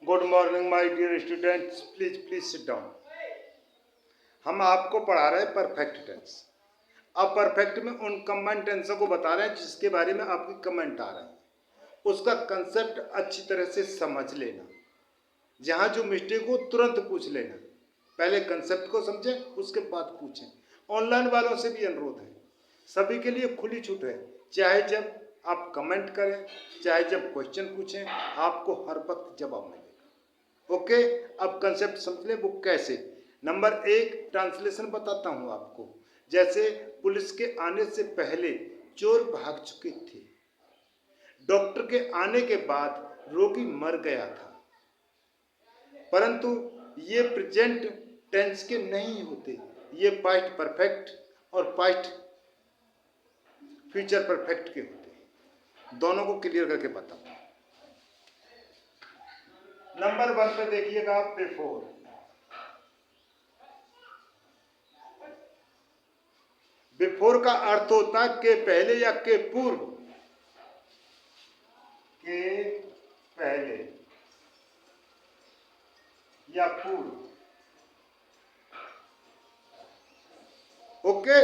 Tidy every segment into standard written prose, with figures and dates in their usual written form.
Good morning my dear students, please sit down. हम आपको पढ़ा रहे हैं परफेक्ट टेंस। अब परफेक्ट में उन कंबाइंड टेंसों को बता रहे हैं जिसके बारे में आपकी कमेंट आ रहे हैं। उसका कंसेप्ट अच्छी तरह से समझ लेना, जहाँ जो मिस्टेक हो तुरंत पूछ लेना। पहले कंसेप्ट को समझें, उसके बाद पूछें। ऑनलाइन वालों से भी अनुरोध है, सभी के लिए खुली छूट है। चाहे जब आप कमेंट करें, चाहे जब क्वेश्चन पूछें, आपको हर वक्त जवाब मिलेगा। ओके, अब कंसेप्ट समझ लें वो कैसे। नंबर 1, ट्रांसलेशन बताता हूं आपको। जैसे पुलिस के आने से पहले चोर भाग चुके थे। डॉक्टर के आने के बाद रोगी मर गया था। परंतु ये प्रेजेंट टेंस के नहीं होते, ये पास्ट परफेक्ट और पास्ट फ्यूचर परफेक्ट के होते हैं। दोनों को क्लियर करके बताओ। नंबर 1 पे देखिएगा आप, बिफोर। बिफोर का अर्थ होता है के पहले या के पूर्व। के पहले या पूर्व। ओके,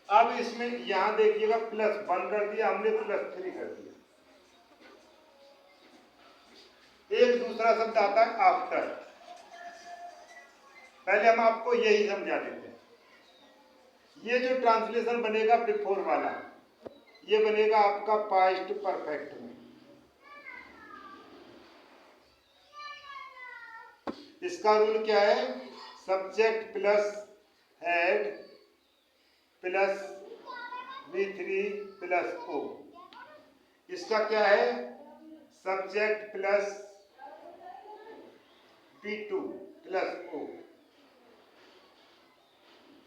अब इसमें यहां देखिएगा +1 कर दिया हमने, +3 कर दिया। एक दूसरा शब्द आता है आफ्टर। पहले हम आपको यही समझा देते हैं। ये जो ट्रांसलेशन बनेगा बिफोर वाला, ये बनेगा आपका पास्ट परफेक्ट में। इसका रूल क्या है? Subject plus head plus V3 plus O। इसका क्या है? Subject plus V2 plus O।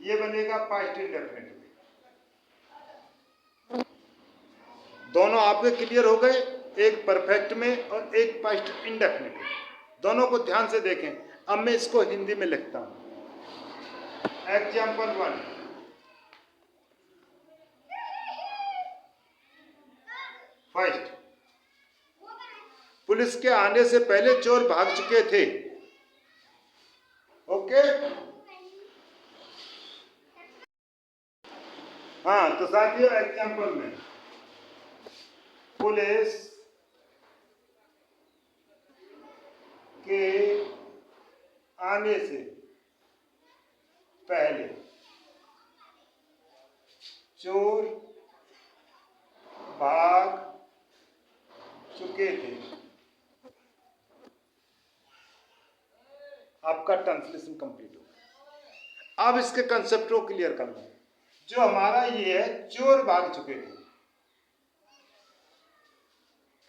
ये बनेगा पास्ट इंडेफिनिट में। दोनों आपके क्लियर हो गए, एक परफेक्ट में और एक पास्ट इंडेफिनिट में। दोनों को ध्यान से देखें। अब मैं इसको हिंदी में लिखता हूं। एग्जाम्पल 1, फर्स्ट, पुलिस के आने से पहले चोर भाग चुके थे। ओके, हाँ, तो साथियों एग्जाम्पल में पुलिस के आने से पहले चोर भाग चुके थे। आपका ट्रांसलेशन कंप्लीट हो गया। अब इसके कंसेप्ट को क्लियर करना है। जो हमारा ये है, चोर भाग चुके थे,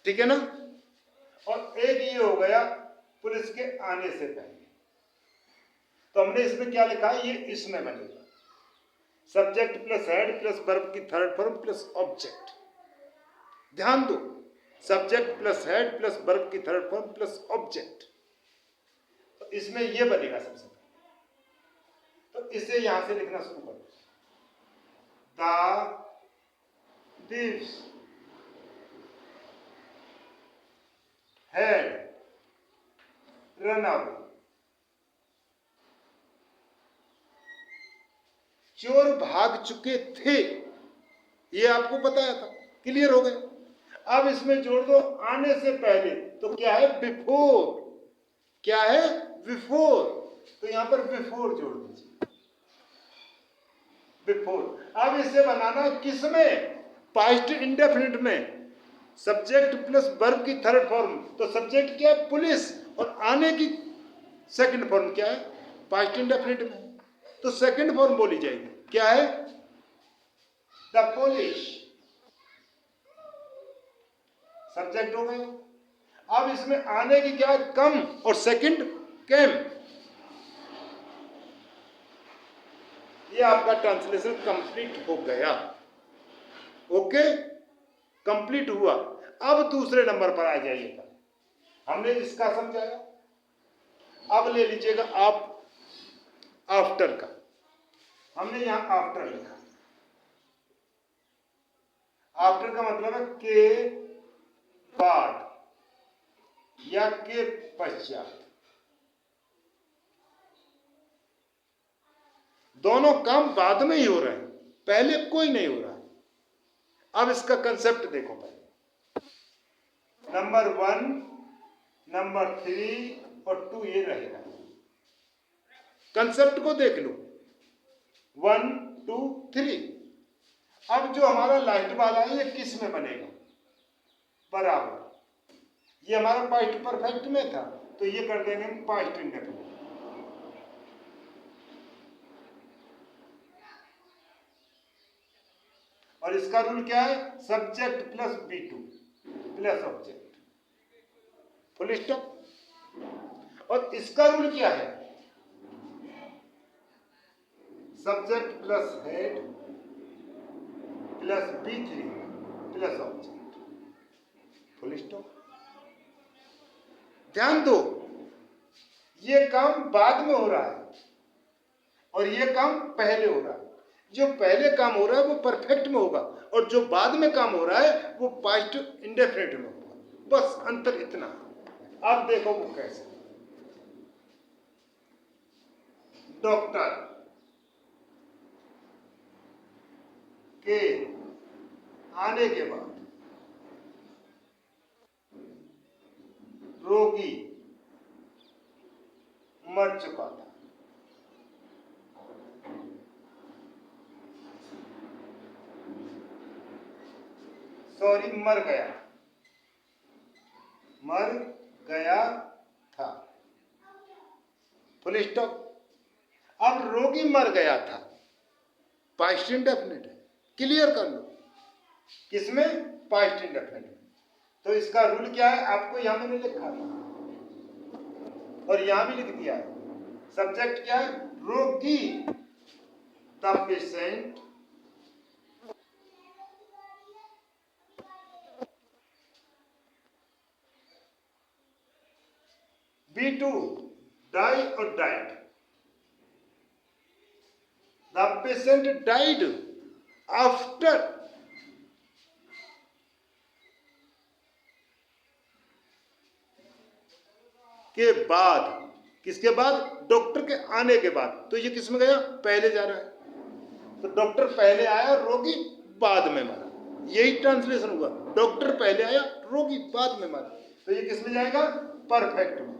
ठीक है ना। और एक ये हो गया पुलिस के आने से पहले। तो हमने इसमें क्या लिखा है? ये इसमें बनेगा subject plus head plus verb की थर्ड फॉर्म प्लस ऑब्जेक्ट। ध्यान दो, subject plus head plus verb की थर्ड फॉर्म प्लस ऑब्जेक्ट। तो इसमें ये बनेगा सबसे पहले। तो इसे यहां से लिखना शुरू करो। The thieves had run away। चोर भाग चुके थे, ये आपको बताया था, क्लियर हो गया। अब इसमें जोड़ दो आने से पहले, तो क्या है? बिफोर। क्या है? बिफोर। तो यहां पर बिफोर जोड़ दीजिए, बिफोर। अब इसे बनाना किसमें? पास्ट इंडेफिनिट में। सब्जेक्ट प्लस वर्ब की थर्ड फॉर्म। तो सब्जेक्ट क्या है? पुलिस, और आने की सेकंड फॉर्म क्या है? पास्ट इंडेफिनिट में। तो सेकंड फॉर्म बोली जाएगी, क्या है? The police. सब्जेक्ट हो गए। अब इसमें आने की क्या? कम, और सेकंड केम। ये आपका ट्रांसलेशन कंप्लीट हो गया। ओके, कंप्लीट हुआ। अब दूसरे नंबर पर आ जाइएगा। हमने इसका समझाया, अब ले लीजिएगा आप आफ्टर का। हमने यहां आफ्टर लिखा। आफ्टर का मतलब है के बाद या के पश्चात, दोनों काम बाद में ही हो रहे हैं, पहले कोई नहीं हो रहा है। अब इसका कंसेप्ट देखो पहले, नंबर 1, नंबर 3 और 2 ये रहेगा। कंसेप्ट को देख लो, 1 2 3। अब जो हमारा लास्ट वाला है ये किस में बनेगा? बराबर, ये हमारा पास्ट परफेक्ट में था तो ये कर देंगे हम पास्ट इंडेफिनिट। और इसका रूल क्या है? Subject plus B2 plus object, full stop. और इसका रूल क्या है? Subject plus head plus B3 plus object, full stop. ध्यान दो, ये काम बाद में हो रहा है और ये काम पहले हो रहा है। जो पहले काम हो रहा है वो परफेक्ट में होगा और जो बाद में काम हो रहा है वो पास्ट इंडेफिनिट में होगा। बस अंतर इतना। अब देखो वो कैसे। डॉक्टर के आने के बाद रोगी मर चुका था। सॉरी, मर गया था, फुल स्टॉप। अब रोगी मर गया था, पास्ट इंडेफिनिट है, क्लियर कर लो। किसमें? पास्ट इंडेफिनिट में। तो इसका रूल क्या है? आपको यहां मैंने लिखा था और यहां भी लिख दिया है। सब्जेक्ट क्या है? रोगी, द पेशेंट, B2 डाई और died, the patient died after के बाद। किसके बाद? डॉक्टर के आने के बाद। तो ये किस में गया? पहले जा रहा है। तो डॉक्टर पहले आया, रोगी बाद में मरा, यही ट्रांसलेशन हुआ। डॉक्टर पहले आया, रोगी बाद में मरा। तो ये किस में जाएगा? परफेक्ट में।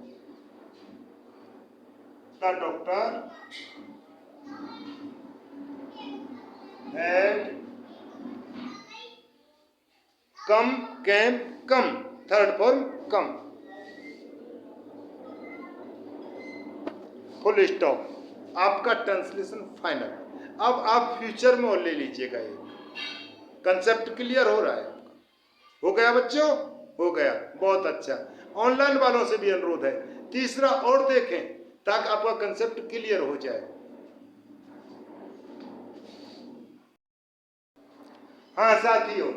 The doctor had come, came, come, third form come, full stop. आपका ट्रांसलेशन फाइनल। अब आप फ्यूचर में और ले लीजिएगा। एक कंसेप्ट क्लियर हो रहा है आपका? हो गया बच्चों? हो गया, बहुत अच्छा। ऑनलाइन वालों से भी अनुरोध है तीसरा और देखें ताकि आपका कंसेप्ट क्लियर हो जाए। हाँ साथियों,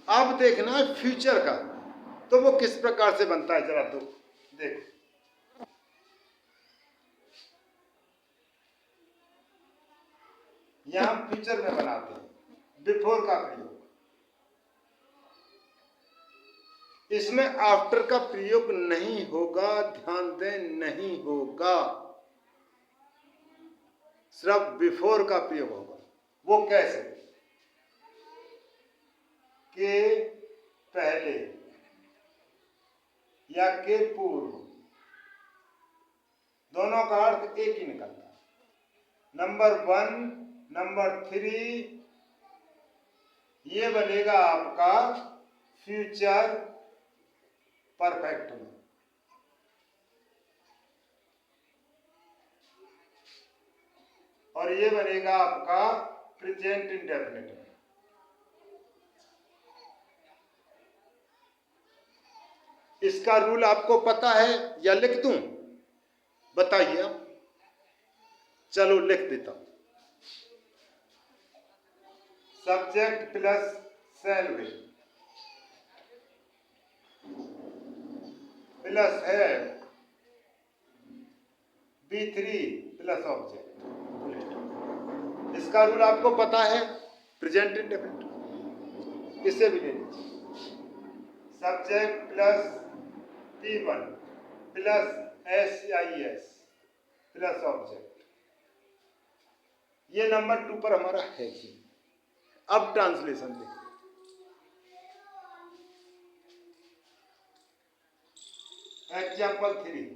अब देखना है फ्यूचर का, तो वो किस प्रकार से बनता है जरा तो देखो। यहां फ्यूचर में बनाते हैं बिफोर का प्रयोग। इसमें आफ्टर का प्रयोग नहीं होगा, ध्यान दें, नहीं होगा, सिर्फ बिफोर का प्रयोग होगा। वो कैसे? के पहले या के पूर्व, दोनों का अर्थ एक ही निकलता है। नंबर 1, नंबर 3 ये बनेगा आपका फ्यूचर परफेक्ट में। और ये बनेगा आपका प्रेजेंट इंडेफिनिट में। इसका रूल आपको पता है या लिख दूं? बताइए आप। चलो लिख देता हूं। Subject plus shall be plus है B3 प्लस ऑब्जेक्ट। इसका रूल आपको पता है, प्रेजेंट इंडेफिनिट। इसे भी ले लीजिए। Subject plus P1 plus SIS plus object, ये नंबर 2 पर हमारा है ही। अब ट्रांसलेशन देखिए, एग्जाम्पल 3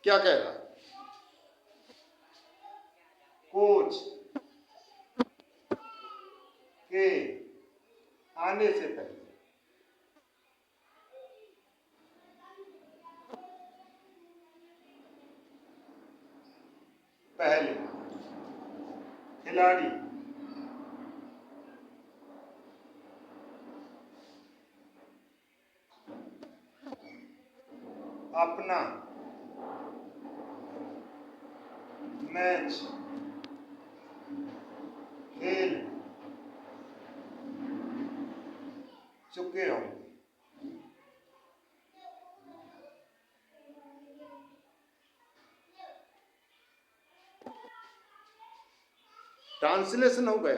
क्या कह रहा है? कोच के आने से पहले खिलाड़ी अपना मैच खेल चुके होंगे। ट्रांसलेशन हो गया,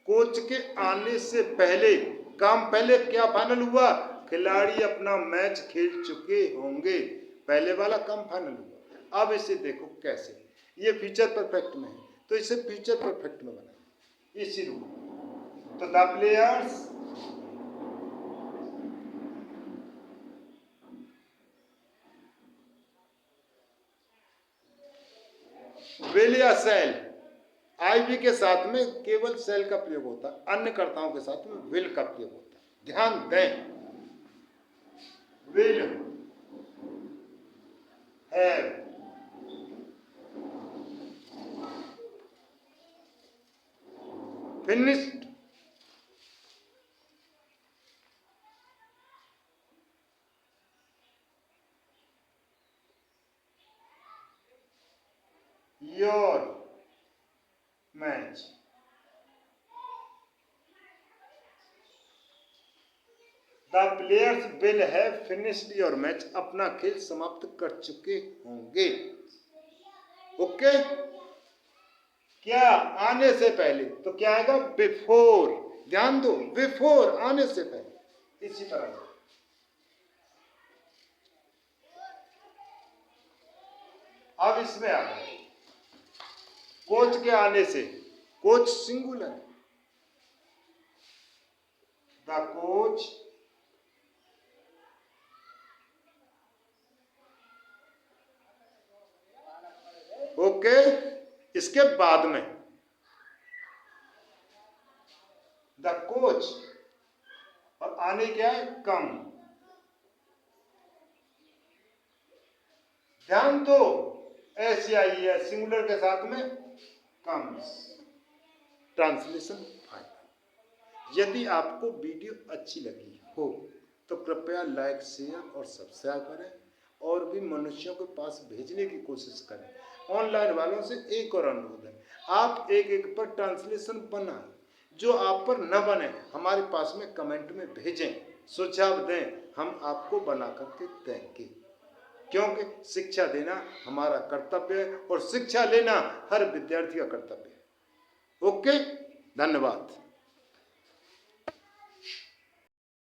कोच के आने से पहले काम, पहले क्या फाइनल हुआ? खिलाड़ी अपना मैच खेल चुके होंगे, पहले वाला काम फाइनल हुआ। अब इसे देखो कैसे, ये फ्यूचर परफेक्ट में है तो इसे फ्यूचर परफेक्ट में बनाए इसी रूल। तो द प्लेयर्स विल या शैल, आईवी के साथ में केवल सेल का प्रयोग होता है, अन्य कर्ताओं के साथ में विल का प्रयोग होता है। ध्यान दें, will have finished your match. The players will have finished your match, अपना खेल समाप्त कर चुके होंगे। ओके, क्या आने से पहले, तो क्या आएगा? बिफोर। ध्यान दो, बिफोर आने से पहले। इसी तरह से अब इसमें आ गया कोच के आने से, coach singular, the coach okay. इसके बाद में द कोच और आने क्या है? कम। ध्यान दो, ऐसी आई है सिंगुलर के साथ में कम्स। Translation final. यदि आपको वीडियो अच्छी लगी हो तो कृपया लाइक, शेयर और सब्सक्राइब करें और भी मनुष्यों के पास भेजने की कोशिश करें। ऑनलाइन वालों से एक और अनुरोध है, आप एक एक पर ट्रांसलेशन बनाएं, जो आप पर न बने हमारे पास में कमेंट में भेजें, सुझाव दें, हम आपको बना करके देंगे। क्योंकि शिक्षा देना हमारा कर्तव्य है और शिक्षा लेना हर विद्यार्थी का कर्तव्य है। ओके, धन्यवाद।